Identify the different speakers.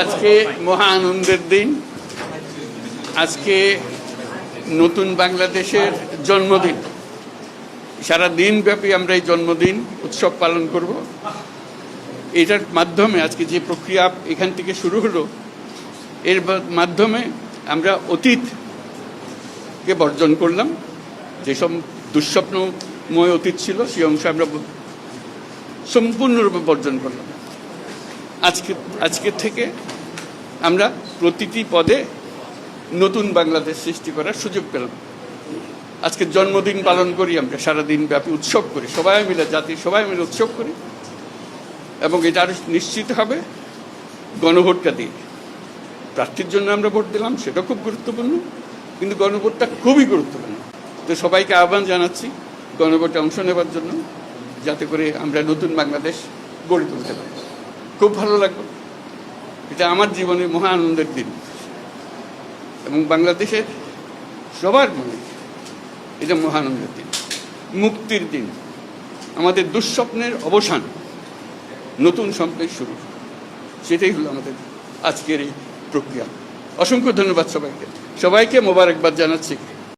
Speaker 1: আজকে মহা আনন্দের দিন। আজকে নতুন বাংলাদেশের জন্মদিন। সারা দিন ব্যাপী আমরা এই জন্মদিন উৎসব পালন করব। এটার মাধ্যমে আজকে যে প্রক্রিয়া এখান থেকে শুরু হলো, এর মাধ্যমে আমরা অতীতকে বর্জন করলাম। যেসব দুঃস্বপ্নময় অতীত ছিল সেই অংশ আমরা সম্পূর্ণরূপে বর্জন করলাম। আজকে থেকে আমরা প্রতিটি পদে নতুন বাংলাদেশ সৃষ্টি করার সুযোগ পেলাম। আজকে জন্মদিন পালন করি, আমরা সারাদিন ব্যাপী উৎসব করি, সবাই মিলে জাতির সবাই মিলে উৎসব করি। এবং এটা আরো নিশ্চিত হবে গণভোটটা দিয়ে। প্রার্থীর জন্য আমরা ভোট দিলাম, সেটা খুব গুরুত্বপূর্ণ, কিন্তু গণভোটটা খুবই গুরুত্বপূর্ণ। তো সবাইকে আহ্বান জানাচ্ছি গণভোটে অংশ নেবার জন্য, যাতে করে আমরা নতুন বাংলাদেশ গড়ে তুলতে পারি। খুব ভালো লাগবে। এটা আমার জীবনের মহা আনন্দের দিন এবং বাংলাদেশের সবার মনে এটা মহা আনন্দের দিন, মুক্তির দিন, আমাদের দুঃস্বপ্নের অবসান, নতুন স্বপ্নের শুরু। সেটাই হলো আমাদের আজকের এই প্রক্রিয়া। অসংখ্য ধন্যবাদ সবাইকে। মোবারকবাদ জানাচ্ছি।